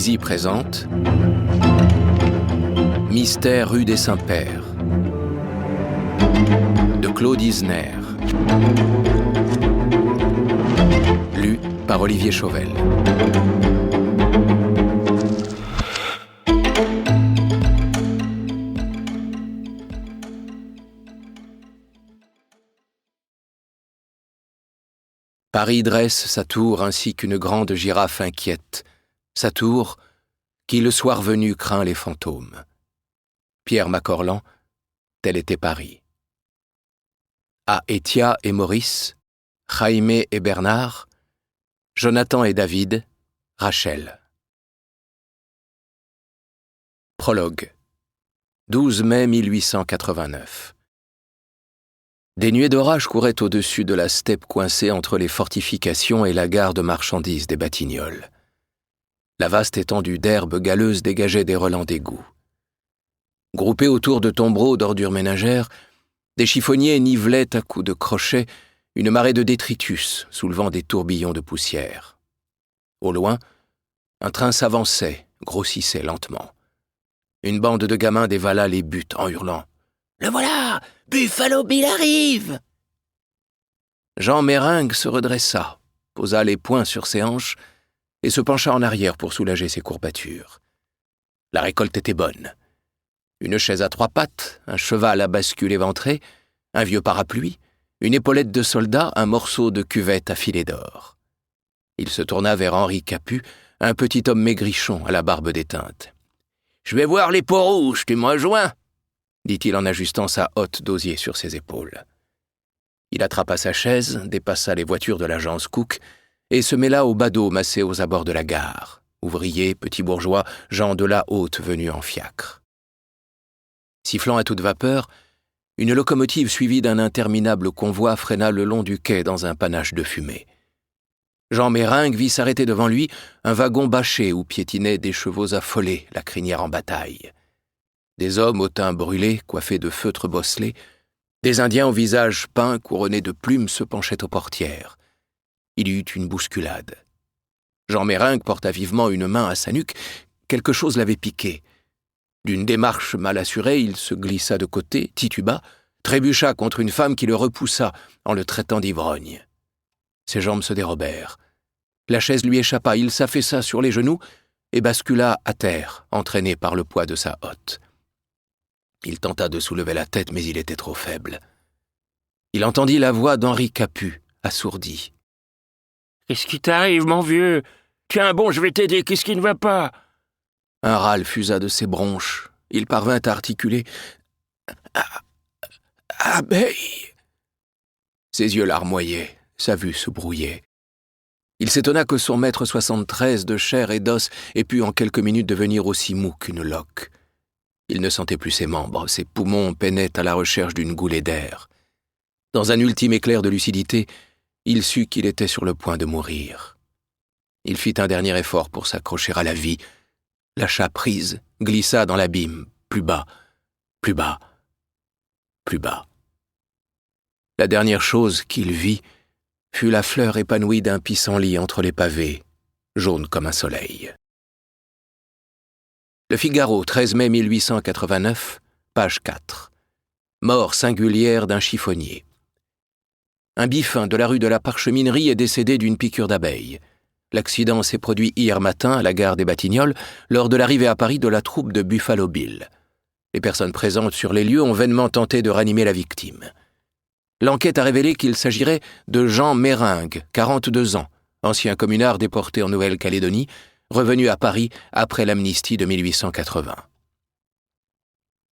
Easy présente Mystère rue des Saints-Pères de Claude Isner. Lu par Olivier Chauvel. Paris dresse sa tour ainsi qu'une grande girafe inquiète, sa tour qui le soir venu craint les fantômes. Pierre Macorlan, tel était Paris. À Étia et Maurice, Jaime et Bernard, Jonathan et David, Rachel. Prologue. 12 mai 1889. Des nuées d'orage couraient au-dessus de la steppe coincée entre les fortifications et la gare de marchandises des Batignolles. La vaste étendue d'herbe galeuse dégageait des relents d'égout. Groupés autour de tombereaux d'ordures ménagères, des chiffonniers nivelaient à coups de crochet une marée de détritus soulevant des tourbillons de poussière. Au loin, un train s'avançait, grossissait lentement. Une bande de gamins dévala les buttes en hurlant « Le voilà! Buffalo Bill arrive !» Jean Méringue se redressa, posa les poings sur ses hanches et se pencha en arrière pour soulager ses courbatures. La récolte était bonne. Une chaise à 3 pattes, un cheval à bascule éventré, un vieux parapluie, une épaulette de soldat, un morceau de cuvette à filet d'or. Il se tourna vers Henri Capu, un petit homme maigrichon à la barbe déteinte. « Je vais voir les Peaux-Rouges, tu me rejoins ?» dit-il en ajustant sa hotte d'osier sur ses épaules. Il attrapa sa chaise, dépassa les voitures de l'agence Cook et se mêla aux badauds massés aux abords de la gare, ouvriers, petits bourgeois, gens de la haute venus en fiacre. Sifflant à toute vapeur, une locomotive suivie d'un interminable convoi freina le long du quai dans un panache de fumée. Jean Méringue vit s'arrêter devant lui un wagon bâché où piétinaient des chevaux affolés, la crinière en bataille. Des hommes au teint brûlé, coiffés de feutres bosselés, des Indiens au visage peint couronné de plumes se penchaient aux portières. Il y eut une bousculade. Jean Méringue porta vivement une main à sa nuque, quelque chose l'avait piqué. D'une démarche mal assurée, il se glissa de côté, tituba, trébucha contre une femme qui le repoussa en le traitant d'ivrogne. Ses jambes se dérobèrent. La chaise lui échappa, il s'affaissa sur les genoux et bascula à terre, entraîné par le poids de sa hotte. Il tenta de soulever la tête, mais il était trop faible. Il entendit la voix d'Henri Capu, assourdi. « Qu'est-ce qui t'arrive, mon vieux? Tiens bon, je vais t'aider, qu'est-ce qui ne va pas ?» Un râle fusa de ses bronches. Il parvint à articuler « Abeille !» Ses yeux larmoyaient, sa vue se brouillait. Il s'étonna que son mètre 73 de chair et d'os ait pu en quelques minutes devenir aussi mou qu'une loque. Il ne sentait plus ses membres, ses poumons peinaient à la recherche d'une goulée d'air. Dans un ultime éclair de lucidité, il sut qu'il était sur le point de mourir. Il fit un dernier effort pour s'accrocher à la vie, lâcha prise, glissa dans l'abîme, plus bas, plus bas, plus bas. La dernière chose qu'il vit fut la fleur épanouie d'un pissenlit entre les pavés, jaune comme un soleil. Le Figaro, 13 mai 1889, page 4. Mort singulière d'un chiffonnier. Un biffin de la rue de la Parcheminerie est décédé d'une piqûre d'abeille. L'accident s'est produit hier matin à la gare des Batignolles lors de l'arrivée à Paris de la troupe de Buffalo Bill. Les personnes présentes sur les lieux ont vainement tenté de ranimer la victime. L'enquête a révélé qu'il s'agirait de Jean Méringue, 42 ans, ancien communard déporté en Nouvelle-Calédonie, revenu à Paris après l'amnistie de 1880.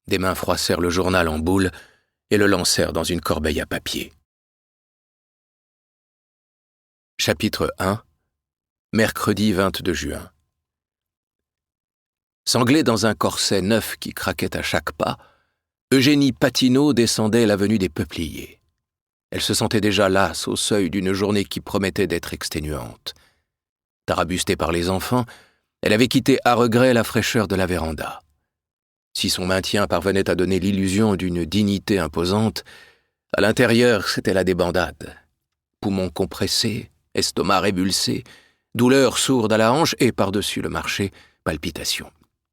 Des mains froissèrent le journal en boule et le lancèrent dans une corbeille à papier. Chapitre 1. Mercredi 22 juin. Sanglée dans un corset neuf qui craquait à chaque pas, Eugénie Patineau descendait l'avenue des Peupliers. Elle se sentait déjà lasse au seuil d'une journée qui promettait d'être exténuante. Tarabustée par les enfants, elle avait quitté à regret la fraîcheur de la véranda. Si son maintien parvenait à donner l'illusion d'une dignité imposante, à l'intérieur, c'était la débandade. Poumons compressés, estomac révulsé, douleur sourde à la hanche et, par-dessus le marché, Palpitations.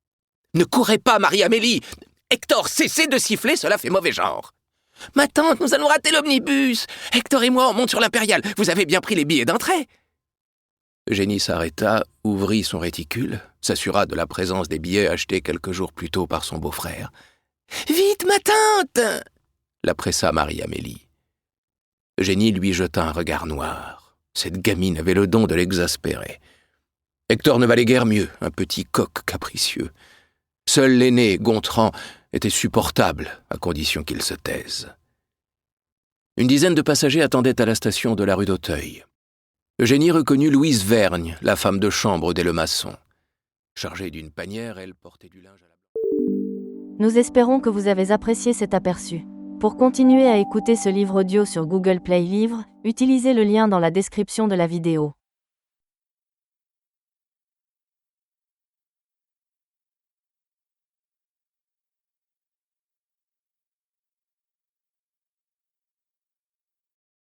« Ne courez pas, Marie-Amélie! Hector, cessez de siffler, cela fait mauvais genre. »« Ma tante, nous allons rater l'omnibus. Hector et moi, on monte sur l'Impériale. Vous avez bien pris les billets d'entrée. » Eugénie s'arrêta, ouvrit son réticule, s'assura de la présence des billets achetés quelques jours plus tôt par son beau-frère. « Vite, ma tante !» la pressa Marie-Amélie. Eugénie lui jeta un regard noir. Cette gamine avait le don de l'exaspérer. Hector ne valait guère mieux, un petit coq capricieux. Seul l'aîné, Gontran, était supportable, à condition qu'il se taise. Une dizaine de passagers attendaient à la station de la rue d'Auteuil. Eugénie reconnut Louise Vergne, la femme de chambre des Lemasson. Chargée d'une panière, elle portait du linge à la... Nous espérons que vous avez apprécié cet aperçu. Pour continuer à écouter ce livre audio sur Google Play Livres, utilisez le lien dans la description de la vidéo.